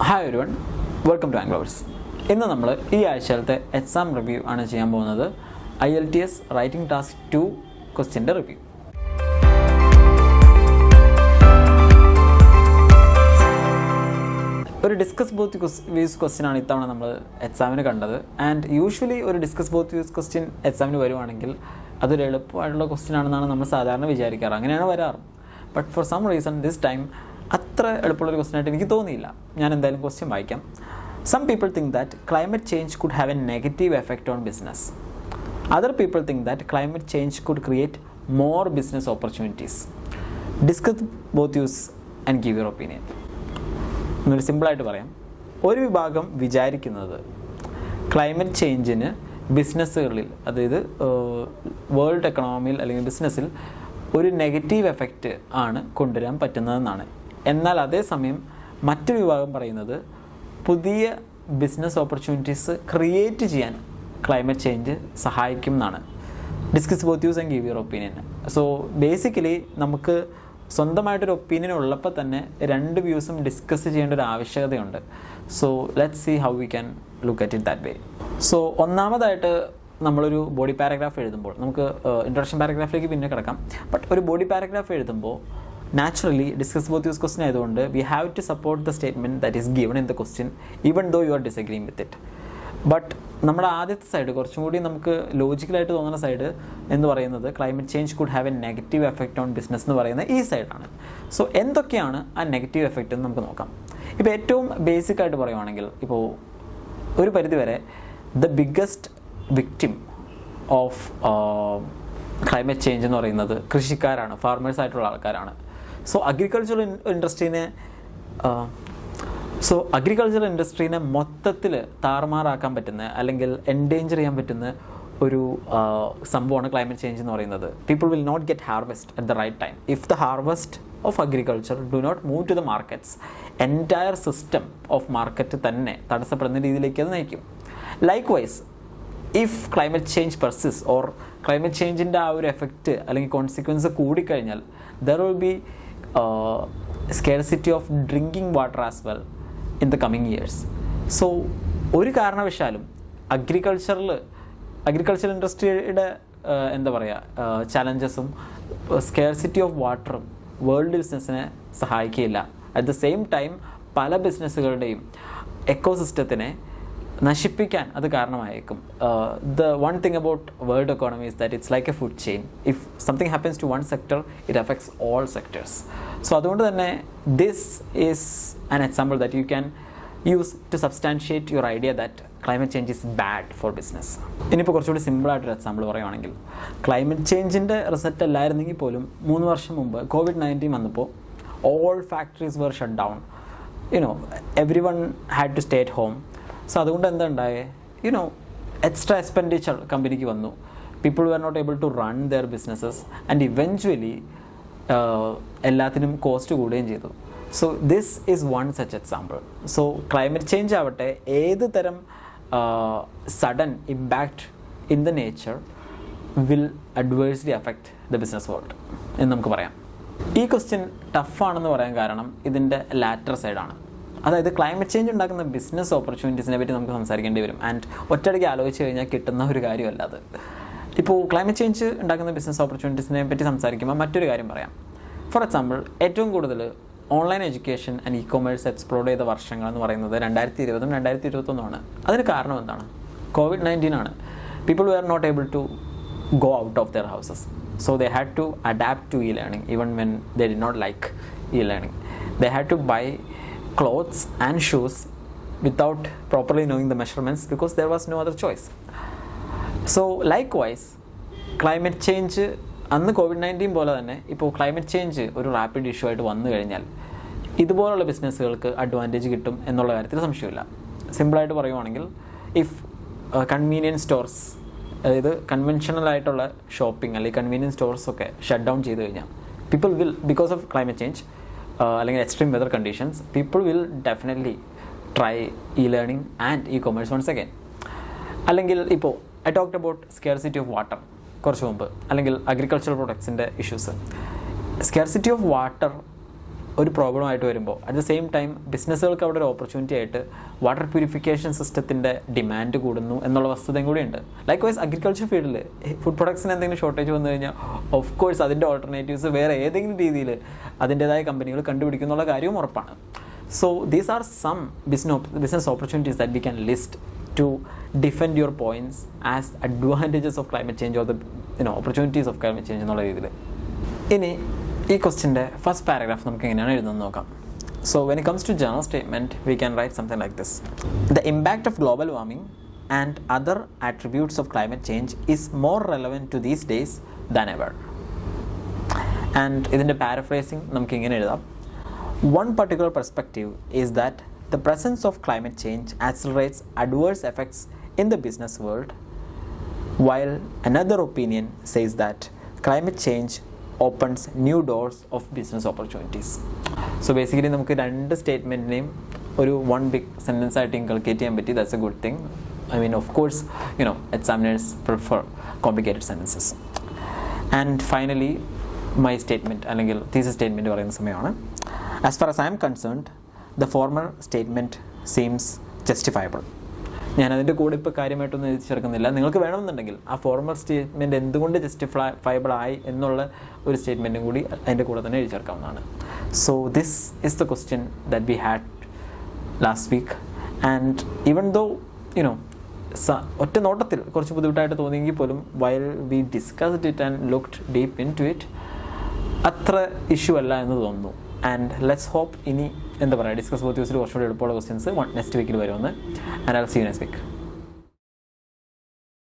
Hi everyone, welcome to Anglovers. ഇന്ന് നമ്മൾ ഈ ആഴ്ചയിലത്തെ എക്സാം റിവ്യൂ ആണ് ചെയ്യാൻ പോകുന്നത്. IELTS റൈറ്റിംഗ് ടാസ്ക് 2 ക്വസ്റ്റ്യൻ്റെ റിവ്യൂ. ഒരു ഡിസ്കസ് ബോത്ത് വ്യൂസ് ക്വസ്റ്റ്യൻ ആണ് ഇത്തവണ നമ്മൾ എക്സാമിന് കണ്ടത്. ആൻഡ് യൂഷ്വലി ഒരു ഡിസ്കസ് ബോത്ത് വ്യൂസ് ക്വസ്റ്റ്യൻ എക്സാമിന് വരുവാണെങ്കിൽ അതൊരു എളുപ്പമായിട്ടുള്ള ക്വസ്റ്റ്യൻ ആണെന്നാണ് നമ്മൾ സാധാരണ വിചാരിക്കാറ്. അങ്ങനെയാണ് വരാറ്. But for some reason this time അത്ര എളുപ്പമുള്ളൊരു ക്വസ്റ്റ്യൻ ആയിട്ട് എനിക്ക് തോന്നിയില്ല. ഞാൻ എന്തായാലും ക്വസ്റ്റ്യൻ വായിക്കാം. Some people think that climate change could have a negative effect on business. Other people think that climate change could create more business opportunities. Discuss both views and give your opinion. എന്നൊരു സിമ്പിളായിട്ട് പറയാം. ഒരു വിഭാഗം വിചാരിക്കുന്നത് climate ചേഞ്ചിന് ബിസിനസ്സുകളിൽ, അതായത് world എക്കണോമിയിൽ അല്ലെങ്കിൽ ബിസിനസ്സിൽ ഒരു നെഗറ്റീവ് എഫക്റ്റ് ആണ് കൊണ്ടുവരാൻ പറ്റുന്നതെന്നാണ്. എന്നാൽ അതേസമയം മറ്റൊരു വിഭാഗം പറയുന്നത് പുതിയ ബിസിനസ് ഓപ്പർച്യൂണിറ്റീസ് ക്രിയേറ്റ് ചെയ്യാൻ ക്ലൈമറ്റ് ചേഞ്ച് സഹായിക്കും എന്നാണ്. Discuss both views and give your opinion. So basically നമുക്ക് സ്വന്തമായിട്ടൊരു ഒപ്പീനിയൻ ഉള്ളപ്പോൾ തന്നെ രണ്ട് വ്യൂസും ഡിസ്കസ് ചെയ്യേണ്ട ഒരു ആവശ്യകതയുണ്ട്. So let's see how we can look at it that way. So ഒന്നാമതായിട്ട് നമ്മളൊരു ബോഡി പാരഗ്രാഫ് എഴുതുമ്പോൾ, നമുക്ക് ഇൻട്രൊഡക്ഷൻ പാരഗ്രാഫിലേക്ക് പിന്നെ കിടക്കാം, ബട്ട് ഒരു ബോഡി പാരഗ്രാഫ് എഴുതുമ്പോൾ naturally discuss both views question ആയതുകൊണ്ട് we have to support the statement that is given in the question even though you are disagreeing with it. But നമ്മുടെ ആദ്യത്തെ side കുറച്ചും കൂടി നമുക്ക് ലോജിക്കലായിട്ട് തോന്നുന്ന സൈഡ് എന്ന് പറയുന്നത് climate change could have A negative effect own business എന്ന് പറയുന്ന ഈ സൈഡാണ്. സോ എന്തൊക്കെയാണ് ആ നെഗറ്റീവ് എഫക്റ്റ് എന്ന് നമുക്ക് നോക്കാം. ഇപ്പോൾ ഏറ്റവും ബേസിക് ആയിട്ട് പറയുവാണെങ്കിൽ, ഇപ്പോൾ ഒരു പരിധിവരെ the biggest victim of climate change എന്ന് പറയുന്നത് കൃഷിക്കാരാണ്, ഫാർമേഴ്സ് ആയിട്ടുള്ള ആൾക്കാരാണ്. സോ അഗ്രികൾച്ചറൽ ഇൻഡസ്ട്രീനെ മൊത്തത്തിൽ താറുമാറാക്കാൻ പറ്റുന്ന അല്ലെങ്കിൽ എൻഡേഞ്ചർ ചെയ്യാൻ പറ്റുന്ന ഒരു സംഭവമാണ് ക്ലൈമറ്റ് ചേഞ്ച് എന്ന് പറയുന്നത്. People will not get harvest at the right time. If the harvest of agriculture do not move to the markets, entire system of market തന്നെ തടസ്സപ്പെടുന്ന രീതിയിലേക്ക് അത് നയിക്കും. Likewise, if climate change persist or climate ചേഞ്ചിൻ്റെ ആ ഒരു effect അല്ലെങ്കിൽ consequence കൂടിക്കഴിഞ്ഞാൽ there will be scarcity of drinking water as well in the coming years. So ഒരു കാരണവശാലും അഗ്രികൾച്ചർ ഇൻഡസ്ട്രിയുടെ എന്താ പറയുക ചാലഞ്ചസും സ്കേർസിറ്റി ഓഫ് വാട്ടറും വേൾഡ് ബിസിനസ്സിനെ സഹായിക്കുകയില്ല. അറ്റ് ദ സെയിം ടൈം പല ബിസിനസ്സുകളുടെയും എക്കോസിസ്റ്റത്തിനെ നശിപ്പിക്കാൻ അത് കാരണമായേക്കും. The one thing about world economy is that it's like a food chain. If something happens to one sector, it affects all sectors. So അതുകൊണ്ട് തന്നെ this is an example that you can use to substantiate your idea that climate change is bad for business. ഇനിയിപ്പോൾ കുറച്ചുകൂടി സിമ്പിളായിട്ടൊരു example പറയുവാണെങ്കിൽ, climate ചേഞ്ചിൻ്റെ result അല്ലായിരുന്നെങ്കിൽ പോലും 3 വർഷം മുമ്പ് COVID-19 വന്നപ്പോൾ all factories were shut down. Everyone had to stay at home. So അതുകൊണ്ട് എന്താ ഉണ്ടായേ, എക്സ്ട്രാ എക്സ്പെൻഡിച്ചർ കമ്പനിക്ക് വന്നു. People were not able to run their businesses and eventually എല്ലാത്തിനും കോസ്റ്റ് കൂടുകയും ചെയ്തു. So this is one such example. So climate change ആവട്ടെ ഏത് തരം sudden impact in the nature will adversely affect the business world എന്ന് നമുക്ക് പറയാം. ഈ ക്വസ്റ്റ്യൻ ടഫാണെന്ന് പറയാൻ കാരണം ഇതിൻ്റെ ലാറ്റർ സൈഡാണ്. അതായത് ക്ലൈമറ്റ് ചേഞ്ച് ഉണ്ടാക്കുന്ന ബിസിനസ് ഓപ്പർച്യൂണിറ്റീസിനെ പറ്റി നമുക്ക് സംസാരിക്കേണ്ടി വരും. ആൻഡ് ഒറ്റയടിക്ക് ആലോചിച്ച് കഴിഞ്ഞാൽ കിട്ടുന്ന ഒരു കാര്യമല്ല അത്. ഇപ്പോൾ ക്ലൈമറ്റ് ചേഞ്ച് ഉണ്ടാക്കുന്ന ബിസിനസ് ഓപ്പർച്യൂണിറ്റീസിനെ പറ്റി സംസാരിക്കുമ്പോൾ മറ്റൊരു കാര്യം പറയാം. ഫോർ എക്സാമ്പിൾ, ഏറ്റവും കൂടുതൽ online education and e-commerce explore ചെയ്ത വർഷങ്ങളെന്ന് പറയുന്നത് 2020 2021 അതിന് കാരണം എന്താണ്? COVID-19 ആണ്. People were not able to go out of their houses. So they had to adapt to e-learning even when they did not like e-learning. They had to buy clothes and shoes without properly knowing the measurements because there was no other choice. So likewise, climate change അന്ന് COVID-19 പോലെ തന്നെ ഇപ്പോൾ climate change ഒരു rapid issue ആയിട്ട് വന്നു കഴിഞ്ഞാൽ ഇതുപോലുള്ള ബിസിനസ്സുകൾക്ക് advantage കിട്ടും എന്നുള്ള കാര്യത്തിൽ സംശയമില്ല. സിമ്പിളായിട്ട് പറയുവാണെങ്കിൽ, ഇഫ് കൺവീനിയൻസ് സ്റ്റോർസ്, അതായത് കൺവെൻഷണൽ ആയിട്ടുള്ള ഷോപ്പിംഗ് അല്ലെങ്കിൽ കൺവീനിയൻസ് സ്റ്റോർസൊക്കെ ഷട്ട് ഡൗൺ ചെയ്ത് കഴിഞ്ഞാൽ people will, because of climate change അല്ലെങ്കിൽ extreme weather conditions, people will definitely try e-learning and e-commerce once again. അല്ലെങ്കിൽ ഇപ്പോൾ I talked about scarcity of water കുറച്ച് മുമ്പ്, അല്ലെങ്കിൽ അഗ്രികൾച്ചറൽ പ്രൊഡക്ട്സിൻ്റെ ഇഷ്യൂസ്. സ്കേർസിറ്റി ഓഫ് വാട്ടർ ഒരു പ്രോബ്ലമായിട്ട് വരുമ്പോൾ അറ്റ് ദ സെയിം ടൈം ബിസിനസ്സുകൾക്ക് അവിടെ ഒരു ഓപ്പർച്യൂണിറ്റി ആയിട്ട് വാട്ടർ പ്യൂരിഫിക്കേഷൻ സിസ്റ്റത്തിൻ്റെ ഡിമാൻഡ് കൂടുന്നു എന്നുള്ള വസ്തുതയും കൂടിയുണ്ട്. ലൈക്ക് വൈസ് അഗ്രികൾച്ചർ ഫീൽഡിൽ ഫുഡ് പ്രൊഡക്ട്സിന് എന്തെങ്കിലും ഷോർട്ടേജ് വന്നു കഴിഞ്ഞാൽ ഓഫ് കോഴ്സ് അതിൻ്റെ ഓൾട്ടർനേറ്റീവ്സ് വേറെ ഏതെങ്കിലും രീതിയിൽ അതിൻ്റേതായ കമ്പനികൾ കണ്ടുപിടിക്കുന്നുള്ള കാര്യവും ഉറപ്പാണ്. So these are some business opportunities that we can list to defend your points as advantages of climate change or the opportunities of climate change എന്നുള്ള രീതിയിൽ. ഇനി ഈ ക്വസ്റ്റ്യൻ്റെ ഫസ്റ്റ് പാരഗ്രാഫ് നമുക്ക് എങ്ങനെയാണ് എഴുതുന്നത് നോക്കാം. So when it comes to general statement, we can write something like this. The impact of global warming and other attributes of climate change is more relevant to these days than ever. And ഇതിൻ്റെ paraphrasing നമുക്ക് ഇങ്ങനെ എഴുതാം. One particular perspective is that the presence of climate change accelerates adverse effects in the business world, while another opinion says that climate change opens new doors of business opportunities. So basically നമുക്ക് രണ്ട് സ്റ്റേറ്റ്മെൻറ്റിനെയും ഒരു one big sentence ആയിട്ട് inculcate ചെയ്യാൻ പറ്റി. That's a good thing. I mean, of course, examiners prefer complicated sentences. And finally, my statement അല്ലെങ്കിൽ thesis statement പറയുന്ന സമയമാണ്. As far as I am concerned, the former statement seems justifiable. ഞാൻ അതിൻ്റെ കൂടെ ഇപ്പോൾ കാര്യമായിട്ടൊന്നും എഴുതി ചേർക്കുന്നില്ല. നിങ്ങൾക്ക് വേണമെന്നുണ്ടെങ്കിൽ ആ ഫോർമൽ സ്റ്റേറ്റ്മെൻറ്റ് എന്തുകൊണ്ട് ജസ്റ്റിഫൈബിൾ ആയി എന്നുള്ള ഒരു സ്റ്റേറ്റ്മെൻറ്റും കൂടി അതിൻ്റെ കൂടെ തന്നെ എഴുതി ചേർക്കാവുന്നതാണ്. So this is the question that we had last week. And even though ഒറ്റ നോട്ടത്തിൽ കുറച്ച് ബുദ്ധിമുട്ടായിട്ട് തോന്നിയെങ്കിൽ പോലും while we discussed it and looked deep into it അത്ര ഇഷ്യൂ അല്ല എന്ന് തോന്നുന്നു. ആൻഡ് ലെറ്റ്സ് ഹോപ്പ് ഇനി എന്താ പറയുക ഡിസ്കസ് ബോത്ത് യൂസിൽ കുറച്ചുകൂടി എളുപ്പമുള്ള ക്വസ്റ്റ്യൻസ് നെക്സ്റ്റ് വീക്കിൽ വരുമെന്ന്. And I will see you next week.